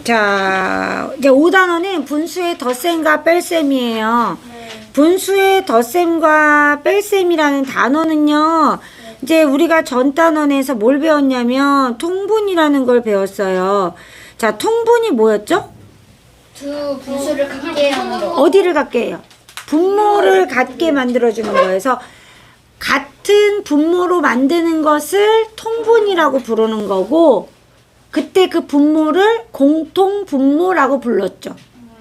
자, 이제 5단원은 분수의 덧셈과 뺄셈이에요. 네. 분수의 덧셈과 뺄셈이라는 단어는요, 이제 우리가 전 단원에서 뭘 배웠냐면, 통분이라는 걸 배웠어요. 자, 통분이 뭐였죠? 두 분수를 같게 하는 거. 어디를 갖게 해요? 분모를 갖게 만들어주는 거예요. 그래서 같은 분모로 만드는 것을 통분이라고 부르는 거고, 그때 그 분모를 공통 분모라고 불렀죠.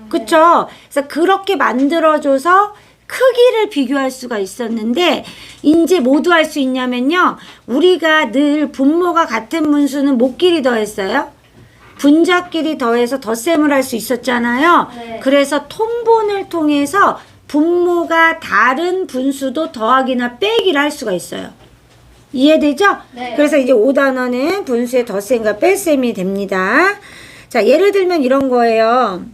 그쵸? 그래서 그렇게 만들어줘서 크기를 비교할 수가 있었는데, 이제 모두 할 수 있냐면요. 우리가 늘 분모가 같은 분수는 뭐끼리 더했어요? 분자끼리 더해서 덧셈을 할 수 있었잖아요. 네. 그래서 통분을 통해서 분모가 다른 분수도 더하기나 빼기를 할 수가 있어요. 이해되죠? 네. 그래서 이제 5단원은 분수의 덧셈과 뺄셈이 됩니다. 자, 예를 들면 이런 거예요.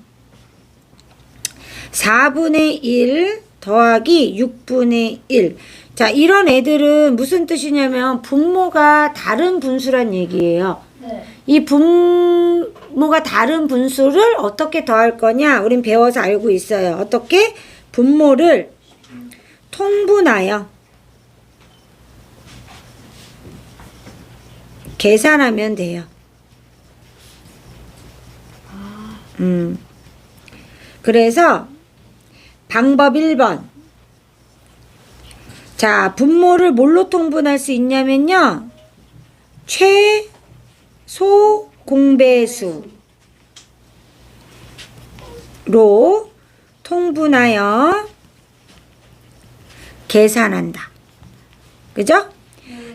4분의 1 더하기 6분의 1. 자, 이런 애들은 무슨 뜻이냐면 분모가 다른 분수란 얘기예요. 네. 이 분모가 다른 분수를 어떻게 더할 거냐? 우린 배워서 알고 있어요. 어떻게? 분모를 통분하여 계산하면 돼요. 그래서 방법 1번. 자, 분모를 뭘로 통분할 수 있냐면요. 최소 공배수로 통분하여 계산한다. 그죠?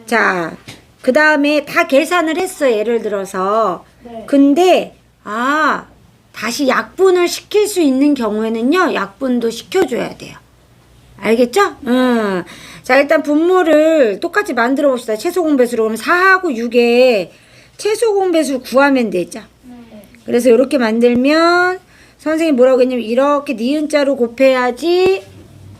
자, 그 다음에 다 계산을 했어. 예를 들어서. 네. 근데 다시 약분을 시킬 수 있는 경우에는요. 약분도 시켜줘야 돼요. 알겠죠? 자, 일단 분모를 똑같이 만들어 봅시다. 최소 공배수로. 그러면 4하고 6의 최소 공배수를 구하면 되죠. 네. 그래서 이렇게 만들면 선생님이 뭐라고 했냐면 이렇게 니은자로 곱해야지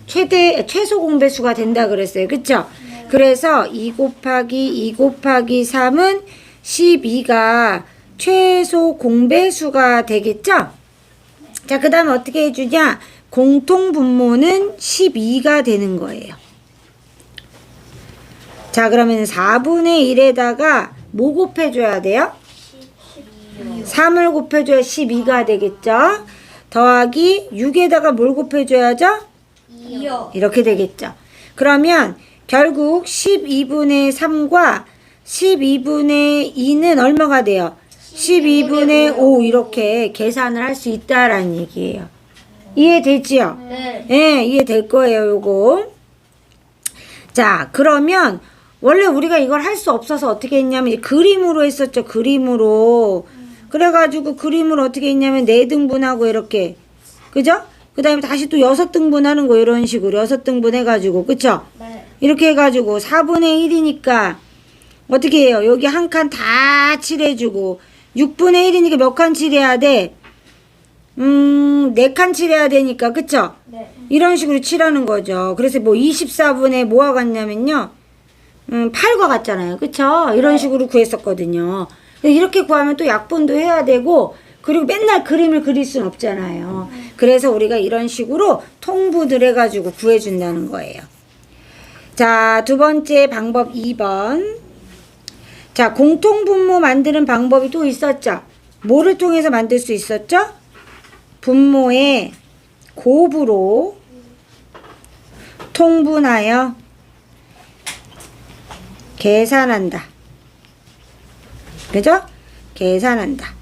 최소 공배수가 된다 그랬어요. 그쵸? 그래서 2 곱하기 3은 12가 최소 공배수가 되겠죠? 자, 그 다음에 어떻게 해주냐? 공통 분모는 12가 되는 거예요. 자, 그러면 4분의 1에다가 뭐 곱해줘야 돼요? 3을 곱해줘야 12가 되겠죠? 더하기 6에다가 뭘 곱해줘야죠? 2요. 이렇게 되겠죠. 그러면 결국 12분의 3과 12분의 2는 얼마가 돼요? 12분의 5 이렇게 계산을 할 수 있다라는 얘기예요. 이해되지요? 네. 네, 이해될 거예요, 요거. 자, 그러면 원래 우리가 이걸 할 수 없어서 어떻게 했냐면 그림으로 했었죠, 그림으로. 그래가지고 그림을 어떻게 했냐면 4등분하고 이렇게. 그죠? 그 다음에 다시 또 6등분 하는 거 이런 식으로 6등분 해가지고. 그쵸? 네. 이렇게 해가지고 4분의 1이니까 어떻게 해요? 여기 한 칸 다 칠해주고 6분의 1이니까 몇 칸 칠해야 돼? 4칸 칠해야 되니까. 그쵸? 네. 이런 식으로 칠하는 거죠. 그래서 뭐 24분의 뭐가 같냐면요. 8과 같잖아요. 그쵸? 이런 식으로 구했었거든요. 이렇게 구하면 또 약분도 해야 되고, 그리고 맨날 그림을 그릴 순 없잖아요. 그래서 우리가 이런 식으로 통분을 해가지고 구해준다는 거예요. 자, 두 번째 방법 2번. 자, 공통분모 만드는 방법이 또 있었죠. 뭐를 통해서 만들 수 있었죠? 분모의 곱으로 통분하여 계산한다. 그죠? 계산한다.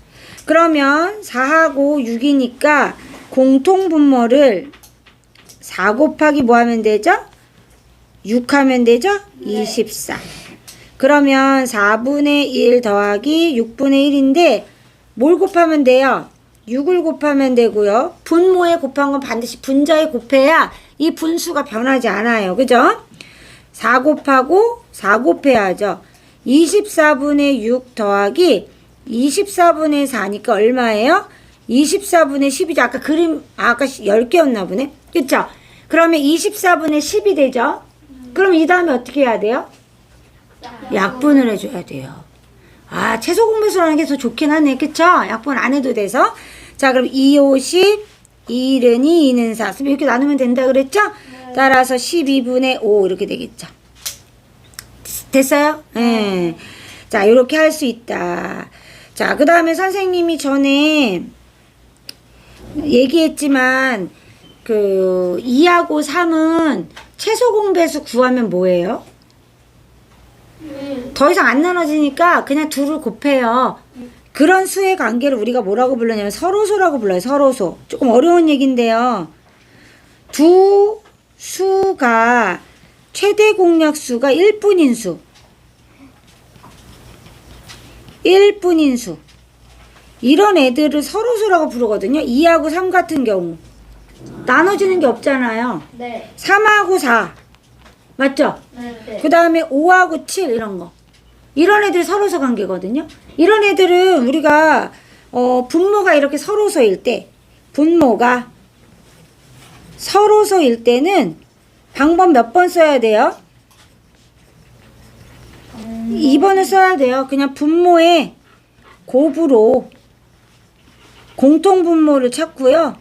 그러면 4하고 6이니까 공통분모를 4 곱하기 뭐 하면 되죠? 6 하면 되죠? 네. 24. 그러면 4분의 1 더하기 6분의 1인데 뭘 곱하면 돼요? 6을 곱하면 되고요. 분모에 곱한 건 반드시 분자에 곱해야 이 분수가 변하지 않아요. 그죠? 4 곱하고 4 곱해야죠. 24분의 6 더하기 24분의 4니까 얼마예요? 24분의 10이죠. 아까 그림, 아까 10개였나 보네. 그쵸? 그러면 24분의 10이 되죠? 그럼 이 다음에 어떻게 해야 돼요? 약분을 해줘야 돼요. 아, 최소 공배수라는 게 더 좋긴 하네. 그쵸? 약분 안 해도 돼서. 자, 그럼 2, 5, 10, 2는 2, 2는 4. 이렇게 나누면 된다 그랬죠? 따라서 12분의 5 이렇게 되겠죠. 됐어요? 예. 자, 이렇게 할 수 있다. 자, 그 다음에 선생님이 전에 얘기했지만, 2하고 3은 최소 공배수 구하면 뭐예요? 더 이상 안 나눠지니까 그냥 둘을 곱해요. 그런 수의 관계를 우리가 뭐라고 불러냐면 서로소라고 불러요. 서로소. 조금 어려운 얘기인데요. 두 수가 최대 공약수가 1분인 수. 1분인 수. 이런 애들을 서로소라고 부르거든요. 2하고 3 같은 경우. 나눠지는 게 없잖아요. 네. 3하고 4. 맞죠? 네. 그 다음에 5하고 7 이런 거. 이런 애들 서로소 관계거든요. 이런 애들은 우리가 분모가 이렇게 서로소일 때, 분모가 서로소일 때는 방법 몇 번 써야 돼요? 2번을 써야 돼요. 그냥 분모의 곱으로 공통 분모를 찾고요.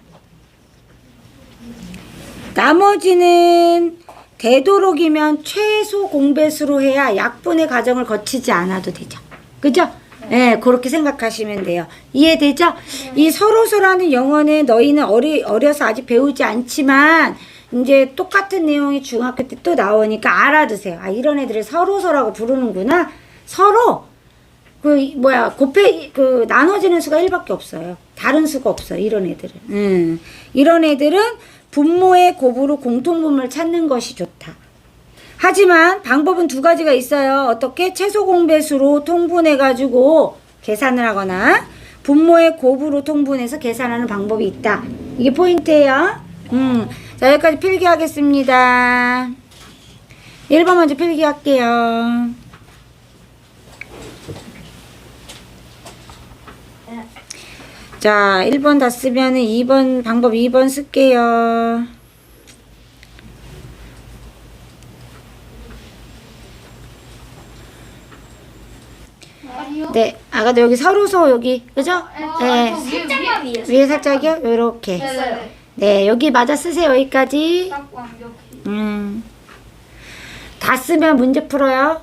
나머지는 되도록이면 최소 공배수로 해야 약분의 과정을 거치지 않아도 되죠. 그죠? 네, 그렇게 생각하시면 돼요. 이해되죠? 이 서로소라는 영어는 너희는 어려서 아직 배우지 않지만 이제 똑같은 내용이 중학교 때 또 나오니까 알아두세요. 아, 이런 애들을 서로소라고 부르는구나. 서로 나눠지는 수가 1밖에 없어요. 다른 수가 없어요. 이런 애들은. 이런 애들은 분모의 곱으로 공통분모를 찾는 것이 좋다. 하지만 방법은 두 가지가 있어요. 어떻게? 최소 공배수로 통분해가지고 계산을 하거나 분모의 곱으로 통분해서 계산하는 방법이 있다. 이게 포인트예요. 자, 여기까지 필기하겠습니다. 1번 먼저 필기할게요. 자, 1번 다 쓰면은 2번, 방법 2번 쓸게요. 네, 아까도 여기 서로소 여기, 그죠? 네. 살짝만 위에. 위에 살짝이요? 요렇게. 네. 네, 여기 맞아 쓰세요. 여기까지. 딱 완벽히. 다 쓰면 문제 풀어요.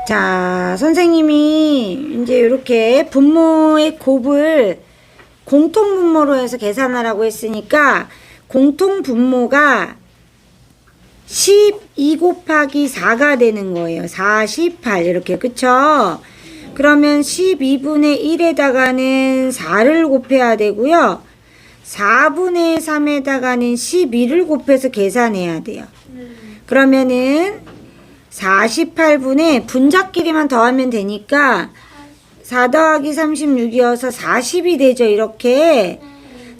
자, 선생님이 이제 이렇게 분모의 곱을 공통 분모로 해서 계산하라고 했으니까 공통 분모가 12 곱하기 4가 되는 거예요. 48 이렇게. 그쵸? 그러면 12분의 1에다가는 4를 곱해야 되고요. 4분의 3에다가는 12를 곱해서 계산해야 돼요. 그러면은 48분에 분자끼리만 더하면 되니까 4 더하기 36이어서 40이 되죠. 이렇게.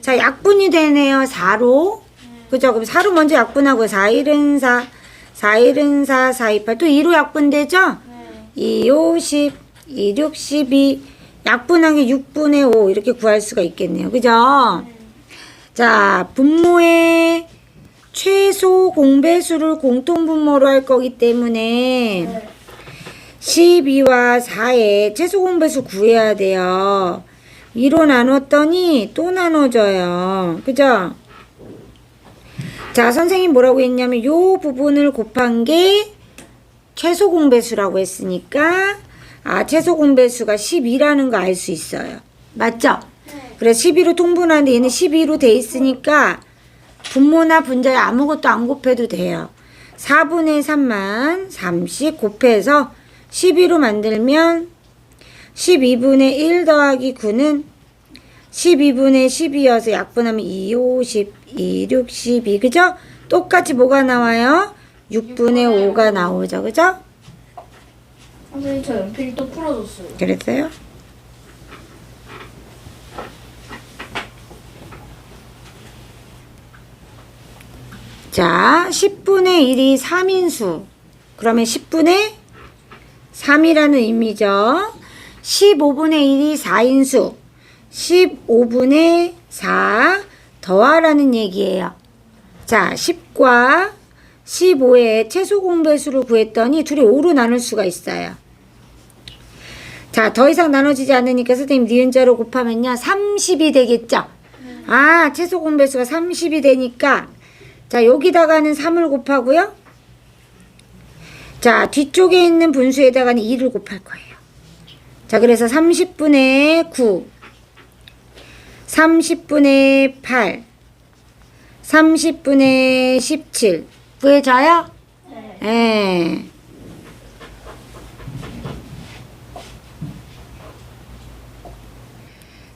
자, 약분이 되네요. 4로. 그죠? 그럼 4로 먼저 약분하고 4, 1은 4, 4, 1은 4, 4, 2, 8. 또 2로 약분되죠? 2, 5, 10, 2, 6, 12. 약분한 게 6분의 5 이렇게 구할 수가 있겠네요. 그죠? 자, 분모의 최소 공배수를 공통분모로 할 거기 때문에 12와 4의 최소 공배수 구해야 돼요. 2로 나눴더니 또 나눠져요. 그죠? 자, 선생님 뭐라고 했냐면 요 부분을 곱한 게 최소 공배수라고 했으니까 최소 공배수가 12라는 거 알 수 있어요. 맞죠? 그래서 12로 통분하는데 얘는 12로 돼 있으니까 분모나 분자에 아무것도 안 곱해도 돼요. 4분의 3만 3씩 곱해서 12로 만들면 12분의 1 더하기 9는 12분의 10이어서 약분하면 2, 5, 10, 2, 6, 12. 그죠? 똑같이 뭐가 나와요? 6분의 5가 나오죠. 그죠? 선생님 저 연필 또 풀어줬어요. 그랬어요? 자, 10분의 1이 3인수. 그러면 10분의 3이라는 의미죠. 15분의 1이 4인수. 15분의 4 더하라는 얘기예요. 자, 10과 15의 최소 공배수를 구했더니 둘이 5로 나눌 수가 있어요. 자, 더 이상 나눠지지 않으니까 선생님 니은자로 곱하면요 30이 되겠죠. 아, 최소 공배수가 30이 되니까 자, 여기다가는 3을 곱하고요. 자, 뒤쪽에 있는 분수에다가는 2를 곱할 거예요. 자, 그래서 30분의 9, 30분의 8, 30분의 17 구해져요? 네. 예.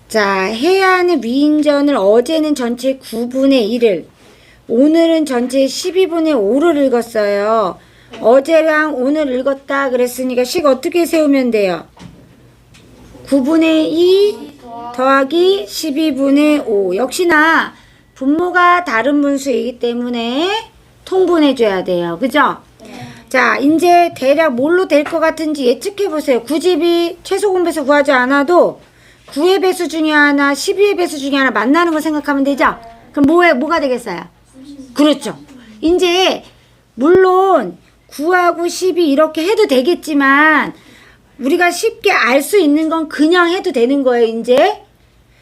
자, 해야 하는 위인전을 어제는 전체 9분의 1을, 오늘은 전체 12분의 5를 읽었어요. 어제랑 오늘 읽었다 그랬으니까 식 어떻게 세우면 돼요? 9분의 2 더하기 12분의 5. 역시나 분모가 다른 분수이기 때문에 통분해줘야 돼요. 그죠? 자, 이제 대략 뭘로 될 것 같은지 예측해보세요. 9집이 최소 공배수 구하지 않아도 9의 배수 중에 하나, 12의 배수 중에 하나 만나는 거 생각하면 되죠? 그럼 뭐가 되겠어요? 그렇죠. 이제 물론 9하고 12 이렇게 해도 되겠지만 우리가 쉽게 알 수 있는 건 그냥 해도 되는 거예요, 이제.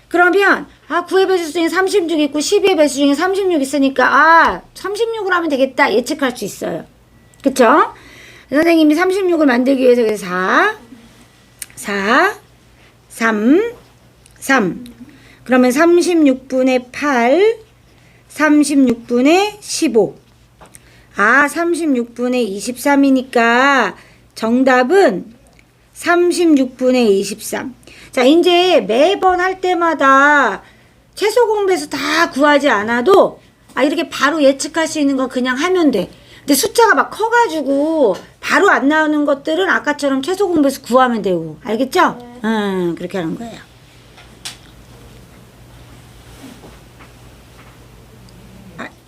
그러면 9의 배수 중에 36 있고 12의 배수 중에 36 있으니까 36으로 하면 되겠다 예측할 수 있어요. 그쵸? 선생님이 36을 만들기 위해서 그래서 4 3 그러면 36분의 8 36분의 15 36분의 23이니까 정답은 36분의 23. 자, 이제 매번 할 때마다 최소 공배수 다 구하지 않아도 이렇게 바로 예측할 수 있는 거 그냥 하면 돼. 근데 숫자가 막 커가지고 바로 안 나오는 것들은 아까처럼 최소 공배수 구하면 되고. 알겠죠? 네. 그렇게 하는 거예요.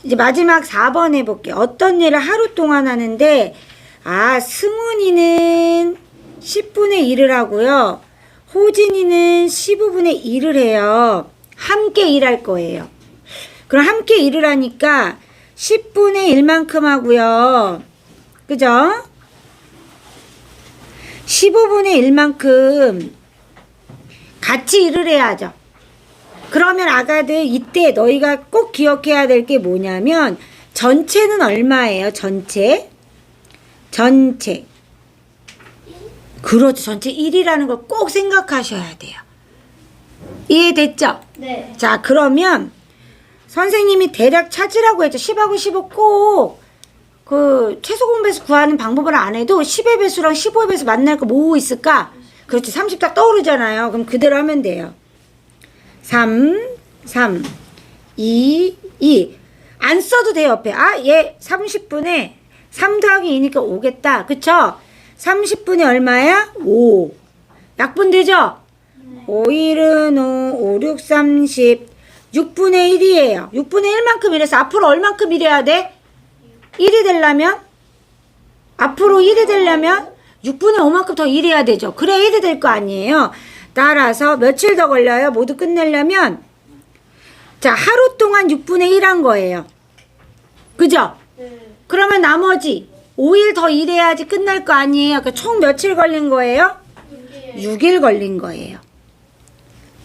이제 마지막 4번 해볼게요. 어떤 일을 하루 동안 하는데 승훈이는 10분의 1을 하고요. 호진이는 15분의 1을 해요. 함께 일할 거예요. 그럼 함께 일을 하니까 10분의 1만큼 하고요. 그죠? 15분의 1만큼 같이 일을 해야죠. 그러면 아가들 이때 너희가 꼭 기억해야 될 게 뭐냐면 전체는 얼마예요? 전체. 그렇죠. 전체 1이라는 걸 꼭 생각하셔야 돼요. 이해됐죠? 네. 자, 그러면 선생님이 대략 찾으라고 했죠. 10하고 15 꼭 그 최소 공배수 구하는 방법을 안 해도 10의 배수랑 15의 배수 만날 거 뭐 있을까? 그렇지. 30 딱 떠오르잖아요. 그럼 그대로 하면 돼요. 3 2 안 써도 돼요. 옆에. 얘 30분에 3 더하기 2니까 5겠다. 그쵸? 30분이 얼마야? 5. 약분 되죠? 5, 1은 5, 5, 6, 30. 6분의 1이에요. 6분의 1만큼 이래서 앞으로 얼만큼 일해야 돼? 1이 되려면? 앞으로 1이 되려면 6분의 5만큼 더 일해야 되죠. 그래야 1이 될 거 아니에요. 따라서 며칠 더 걸려요? 모두 끝내려면? 자, 하루 동안 6분의 1 한 거예요. 그죠? 네. 그러면 나머지 5일 더 일해야지 끝날 거 아니에요. 그러니까 총 며칠 걸린 거예요? 6일 걸린 거예요.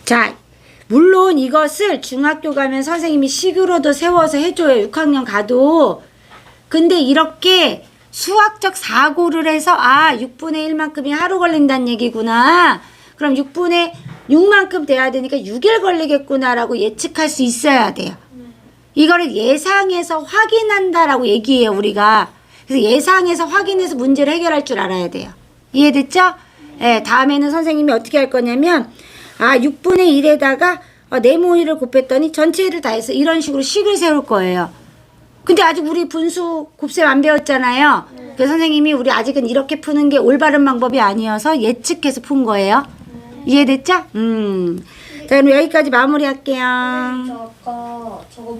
자, 물론 이것을 중학교 가면 선생님이 식으로도 세워서 해줘요. 6학년 가도. 근데 이렇게 수학적 사고를 해서 6분의 1만큼이 하루 걸린다는 얘기구나. 그럼 6분의 6만큼 돼야 되니까 6일 걸리겠구나라고 예측할 수 있어야 돼요. 이거를 예상해서 확인한다라고 얘기해요, 우리가. 그래서 예상해서 확인해서 문제를 해결할 줄 알아야 돼요. 이해됐죠? 네, 다음에는 선생님이 어떻게 할 거냐면 6분의 1에다가 네모의를 곱했더니 전체를 다 해서 이런 식으로 식을 세울 거예요. 근데 아직 우리 분수 곱셈 안 배웠잖아요. 그래서 선생님이 우리 아직은 이렇게 푸는 게 올바른 방법이 아니어서 예측해서 푼 거예요. 이해됐죠? 자, 그럼 여기까지 마무리할게요. 저 아까 저거